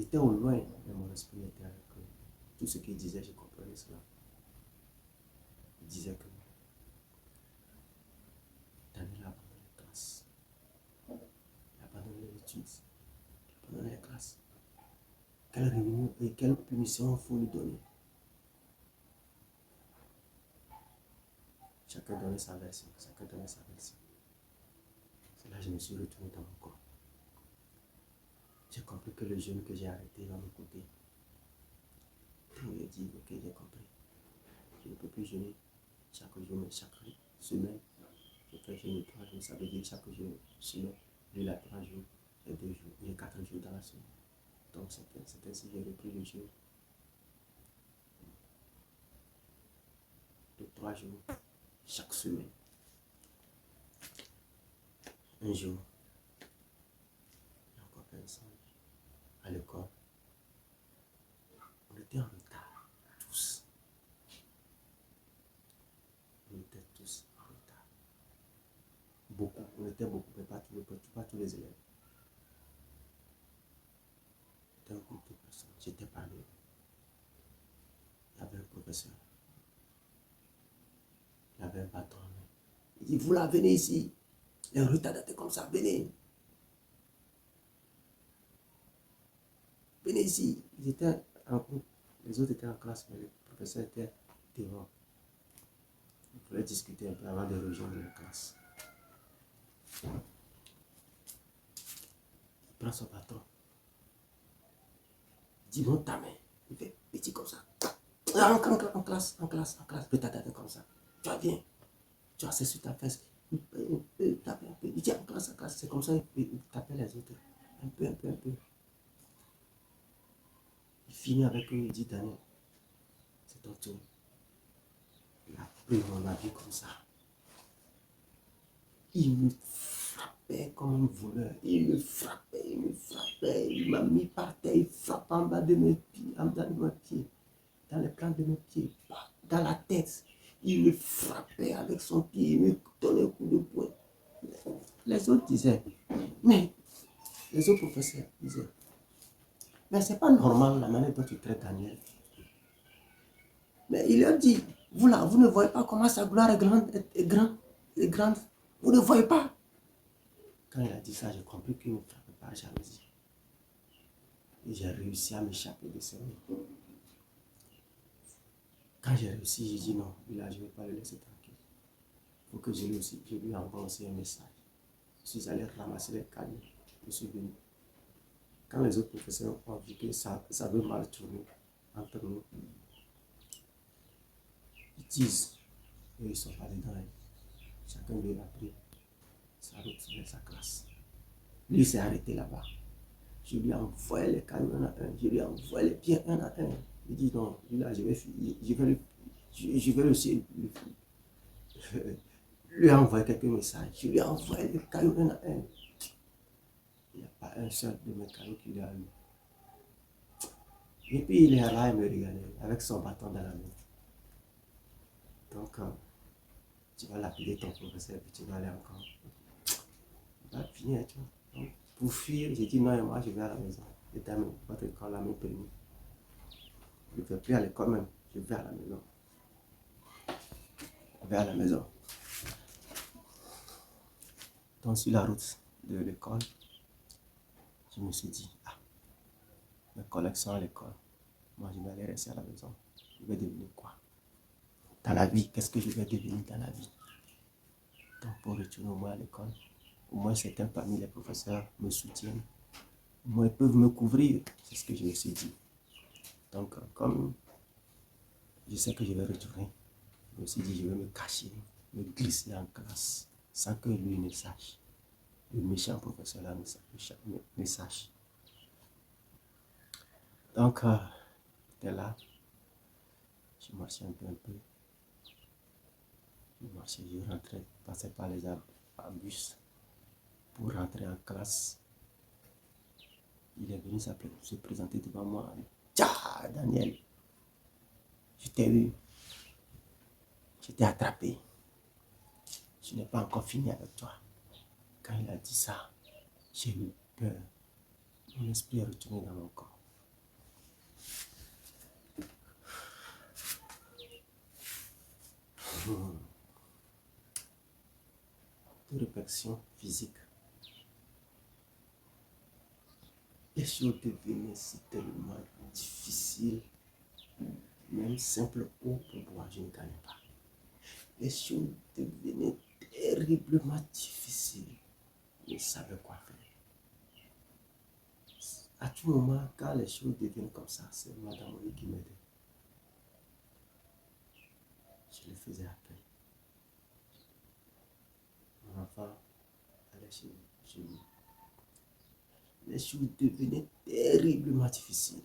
J'étais au loin, mais mon esprit était avec eux. Tout ce qu'il disait, je comprenais cela. Il disait que Daniel a abandonné la classe. Il a abandonné les études. Il a abandonné la classe. Quelle réunion et quelle punition il faut lui donner? Chacun donnait sa version. Chacun donnait sa version. C'est là que je me suis retourné dans mon corps. J'ai compris que le jeûne que j'ai arrêté va m'écouter. Il a dit, ok, j'ai compris. Je ne peux plus jeûner chaque jour, mais chaque semaine. Je fais jeûner 3 jours. Ça veut dire chaque jour, semaine, il a 3 jours, et 2 jours, il y a 4 jours dans la semaine. Donc c'est ainsi que j'ai repris le jeûne de 3 jours chaque semaine. Un jour, il y a encore personne à l'école. On était en retard, tous. On était tous en retard. Beaucoup, on était beaucoup, mais pas tous les élèves. C'était un groupe de personnes. J'étais parmi eux. Il y avait un professeur. Il avait un bâton. Il dit, vous là, venez ici. Les retardataires comme ça, venez. Venez ici. Ils étaient en groupe. Les autres étaient en classe, mais le professeur était dehors. Il voulait discuter un peu avant de rejoindre la classe. Il prend son bâton. Il dit, monte ta main. Il fait petit comme ça. En classe. Retardataire comme ça. Tu vas bien. Tu as sur ta fesse. Il tape un peu. Il dit en classe. C'est comme ça il tapait les autres. Un peu. Il finit avec eux, il dit, Daniel, c'est ton tour. Il a pris mon avis comme ça. Il me frappait comme un voleur. Il me frappait. Il m'a mis par terre. Il frappe en bas de mes pieds, dans les plantes de mes pieds, dans la tête. Il me frappait avec son pied. Il me donnait un coup de poing. Les autres disaient, mais les autres professeurs disaient, mais c'est pas normal la manière dont tu traites Daniel. Mais il leur dit, vous là, vous ne voyez pas comment sa gloire est grande. Vous ne voyez pas. Quand il a dit ça, j'ai compris qu'il ne me frappait pas à jalousie. Et j'ai réussi à m'échapper de ce mains. Quand j'ai réussi, j'ai dit non, là, je ne vais pas le laisser tranquille. Il faut que je lui envoie aussi un message. Je suis allé ramasser les cahiers. Je suis venu. Quand les autres professeurs ont vu que ça veut mal tourner entre nous, ils disent, et ils ne sont pas dedans. Chacun lui a pris sa route vers sa classe. Lui s'est arrêté là-bas. Je lui envoie les cailloux un à un. Je lui envoie les pieds un à un. Il dit non, lui là, je vais aussi lui envoyer quelques messages. Je lui envoie les cailloux un à un. Il n'y a pas un seul de mes cailloux qui lui a eu. Et puis il est là, il me regardait avec son bâton dans la main. Donc, tu vas l'appeler ton professeur, puis tu vas aller encore. Il va finir, tu vois. Donc, pour fuir, j'ai dit non, moi je vais à la maison. Je termine votre école, la même permis. Je ne vais plus à l'école même, je vais à la maison. Je vais à la maison. Donc, sur la route de l'école, je me suis dit, mes collègues sont à l'école. Moi, je vais aller rester à la maison. Je vais devenir quoi? Dans la vie, qu'est-ce que je vais devenir dans la vie? Donc, pour retourner au moins à l'école, au moins certains parmi les professeurs me soutiennent. Au moins, ils peuvent me couvrir. C'est ce que je me suis dit. Donc, comme je sais que je vais retourner, je me suis dit, je vais me cacher, me glisser en classe, sans que lui ne sache. Le méchant professeur là ne sache. Donc, j'étais là, je marchais un peu. Je marchais, je rentrais, passais par les bus pour rentrer en classe. Il est venu se présenter devant moi. Tcha, Daniel, je t'ai eu. Je t'ai attrapé. Je n'ai pas encore fini avec toi. Quand il a dit ça, j'ai eu peur. Mon esprit est retourné dans mon corps. de réflexion physique. Les choses devenaient si tellement difficiles, même simple eau pour boire, je ne gagnais pas. Les choses devenaient terriblement difficiles. Je ne savais quoi faire. À tout moment, quand les choses deviennent comme ça, c'est Madame Oli qui m'aidait. Je le faisais appeler. Mon enfant allait chez lui. Les choses devenaient terriblement difficiles.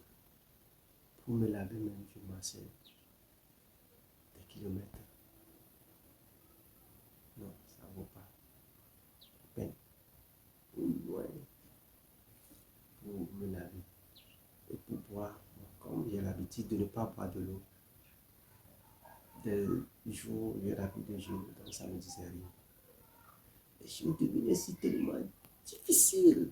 Pour me laver même, je marchais des kilomètres. Non, ça ne vaut pas la peine. Loin pour me laver. Et pour boire, comme j'ai l'habitude de ne pas boire de l'eau, des jours, j'ai l'habitude de jeûner, donc ça ne me disait rien. Les choses devenaient si tellement difficiles.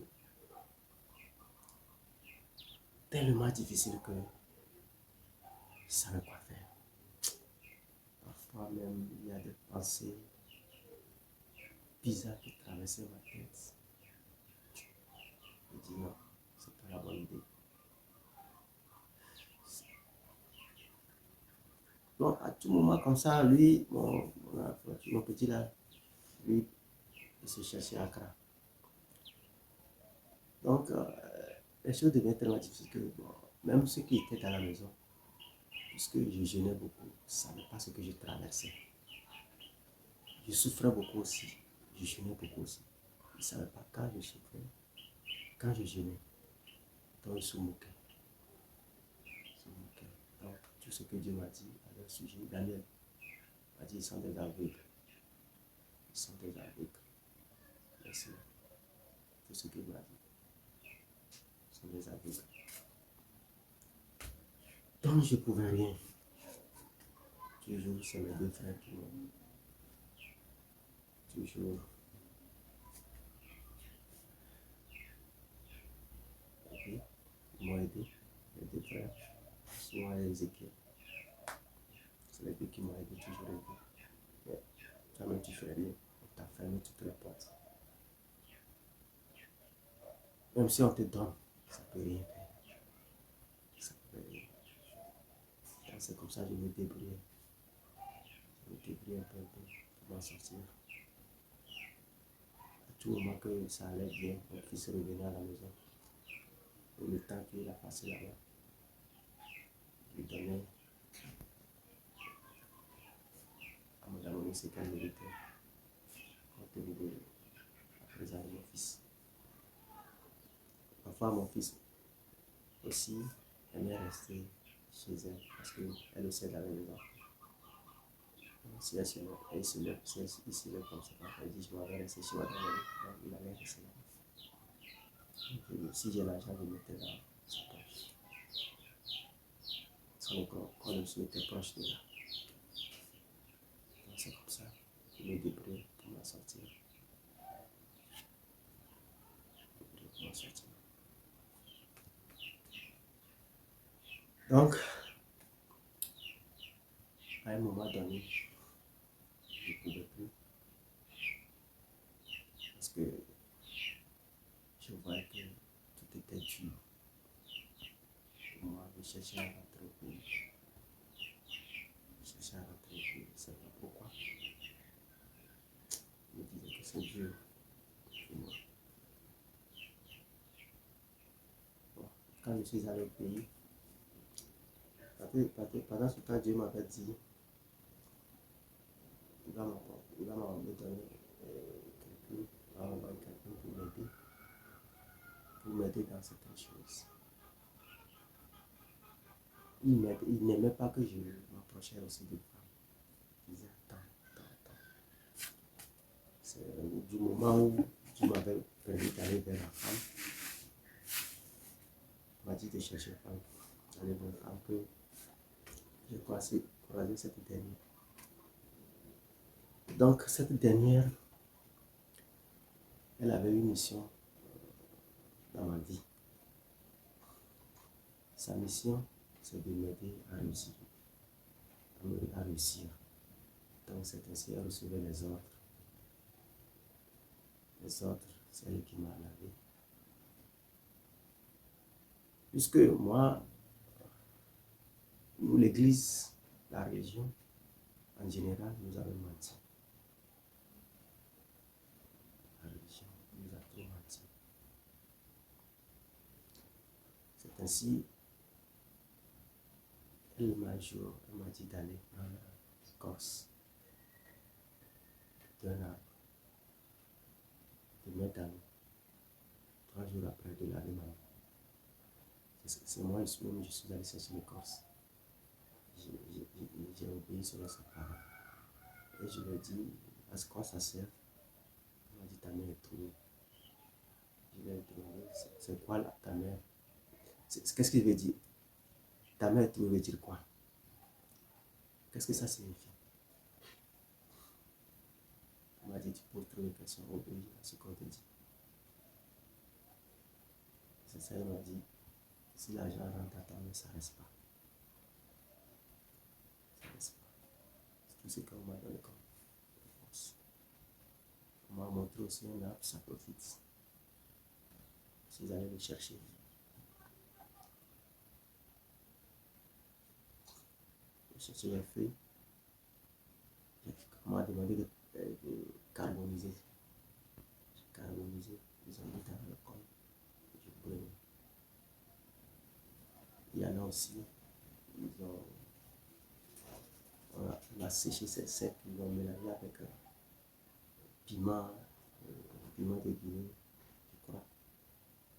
Tellement difficile que je ne savais quoi faire. Parfois même, il y a des pensées bizarres qui traversaient ma tête. Je dis non, c'est pas la bonne idée. Donc, à tout moment comme ça, lui, mon petit là, lui, il se cherchait à Accra. Donc, les choses devenaient tellement difficiles que même ceux qui étaient à la maison, puisque je jeûnais beaucoup, ne savaient pas ce que je traversais. Je souffrais beaucoup aussi. Je jeûnais beaucoup aussi. Ils ne savaient pas quand je souffrais, quand je jeûnais. Donc, ils se moquaient. Donc, tout ce que Dieu m'a dit à leur sujet, Daniel m'a dit, ils sont des aveugles. Ils sont des aveugles. Merci. Tout ce qu'il m'a dit. Ils sont des aveugles. Donc, je ne pouvais rien. Toujours, c'est mes deux frères qui m'ont. Toujours. Ils m'ont aidé. Les deux frères. Souvent, Ézéchiel. C'est les deux qui m'ont aidé, toujours aidé. Mais jamais tu fais rien. On t'a fermé toutes les portes. Même si on te donne, ça ne peut rien faire. Ça ne peut rien. Donc, c'est comme ça que je me débrouillais. Je me débrouillais un peu pour m'en sortir. À tout moment que ça allait bien, mon fils revenait à la maison. Et le temps qu'il a passé là-bas, je lui donnais à Madame Oni ce qu'elle méritait. Compte tenu de la présence de mon fils. Parfois, mon fils aussi aimait rester chez elle parce qu'elle aussi avait les enfants. Si elle se lève, elle se lève, si elle se lève comme ça, elle dit je vais rester chez Madame Oni. Donc, il allait rester là. Si j'ai l'argent, je mettais dans sa poche. Son école aussi était proche de là. Donc, c'est comme ça que je me débrouille pour m'en sortir. Donc, à un moment donné, je ne pouvais plus parce que je voyais que tout était dur. Pour moi, je cherchais à rentrer au pays. Je cherchais à rentrer au pays, je ne sais pas pourquoi. Je me disais que c'est dur pour moi. Bon, quand je suis allé au pays, pendant ce temps, Dieu m'avait dit il va me donner quelqu'un, il va m'envoyer quelqu'un pour m'aider dans certaines choses. Il n'aimait pas que je m'approchais aussi de femmes. Il disait attends. C'est du moment où tu m'avais permis d'aller vers la femme, il m'a dit de chercher une femme, d'aller vers une femme que j'ai croisé cette dernière. Donc cette dernière, elle avait une mission dans ma vie. Sa mission, c'est de m'aider à réussir. Donc c'est ainsi qu'elle recevait les ordres. Les ordres, c'est elle qui m'a lavé. Puisque moi, nous, l'église, la religion, en général, nous avons menti. La religion nous a trop menti. C'est ainsi, elle m'a dit d'aller prendre l'écorce d'un arbre, de mettre dans l'eau. 3 jours après, de laver ma main. C'est moi, je suis allé chercher l'écorce. J'ai obéi selon sa parole. Et je lui ai dit, à quoi ça sert? Il m'a dit, ta mère est trouvée. Je lui ai demandé, c'est quoi là, ta mère? Qu'est-ce qu'il veut dire? Ta mère est trouvée veut dire quoi? Qu'est-ce que ça signifie? Il m'a dit, tu poses trop de questions, obéis à ce qu'on te dit. C'est ça, il m'a dit, si l'argent rentre à ta main, ça ne reste pas. Ça ne reste pas. C'est tout ce qu'on m'a donné comme réponse. On m'a montré aussi un arbre, ça profite. Si vous allez le chercher. J'ai cherché les feuilles. On m'a demandé de carboniser. J'ai carbonisé. Ils ont mis dans le col. Je prenais. Il y en a aussi. On a séché ces sec. Ils ont mélangé avec piment, piment de Guinée. Je crois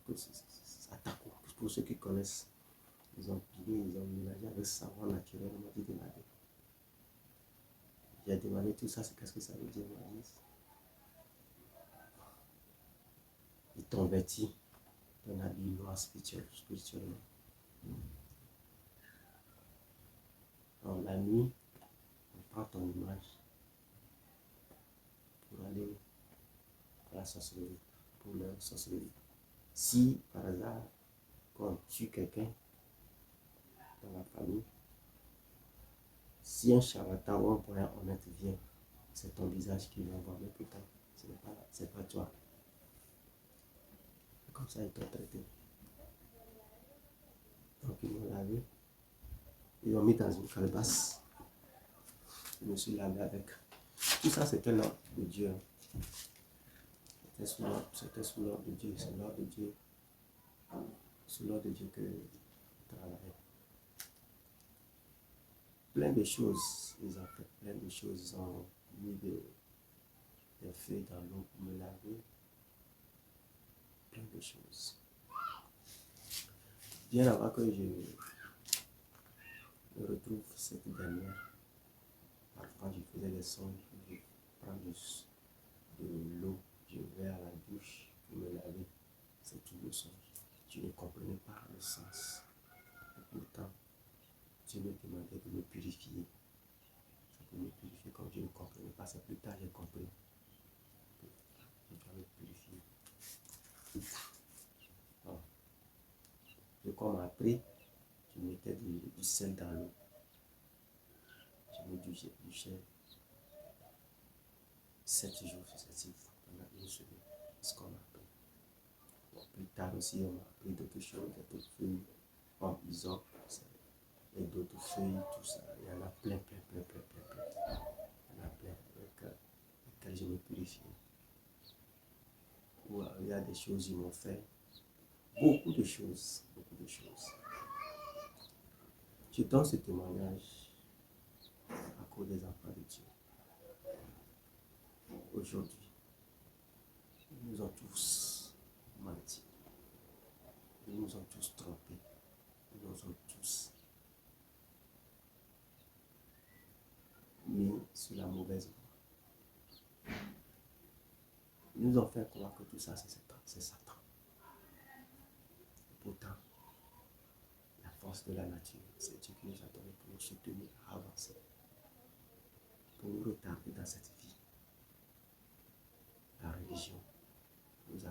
que c'est attaquant. Pour ceux qui connaissent, ils ont pilé, ils ont mélangé avec savon naturel. On m'a dit de laver. J'ai demandé tout ça, c'est qu'est-ce que ça veut dire, Maïs? Il t'ont vêti d'un habit noir spirituellement. Alors, la nuit, on prend ton image pour aller à la sorcellerie, pour leur sorcellerie. Si, par hasard, quand on tue quelqu'un dans la famille, si un charlatan ou un voyant honnête vient, c'est ton visage qui vient voir, mais putain, c'est pas toi. Et comme ça, ils t'ont traité. Donc, ils m'ont lavé. Ils m'ont mis dans une calebasse. Je me suis lavé avec. Tout ça, c'était l'ordre de Dieu. C'était sous l'ordre de Dieu. C'est l'ordre de Dieu. Sous l'ordre de Dieu que je travaillais. Plein de choses. Ils ont fait plein de choses. Ils ont mis des feuilles dans l'eau pour me laver. Plein de choses. Bien avant que je retrouve cette dernière, parfois je faisais les sons, je prends de l'eau, je vais à la douche pour me laver. C'est tout le son. Je ne comprenais pas le sens. Et pourtant, Dieu me demandait de me purifier. C'est pour me purifier comme je ne comprenais pas. C'est plus tard que j'ai compris. Je dois me purifier. Bon. Et comme on m'a appris, je mettais du sel dans l'eau. Je mets du sel 7 jours successifs pendant une semaine. C'est ce qu'on m'a appris. Bon, plus tard aussi, on m'a appris d'autres choses, d'autres feuilles, comme isope, et d'autres feuilles, tout ça. Il y en a plein. Il y en a plein avec lesquelles je me purifie. Ou il y a des choses qu'ils m'ont fait. Beaucoup de choses. Je donne ce témoignage à cause des enfants de Dieu. Aujourd'hui, ils nous ont tous menti. Ils nous ont tous trompés. Ils nous ont tous mis sur la mauvaise voie. Ils nous ont fait croire que tout ça, c'est Satan. Pourtant, la force de la nature, c'est Dieu qui nous a donné pour nous soutenir à avancer, pour nous retarder dans cette vie. La religion nous a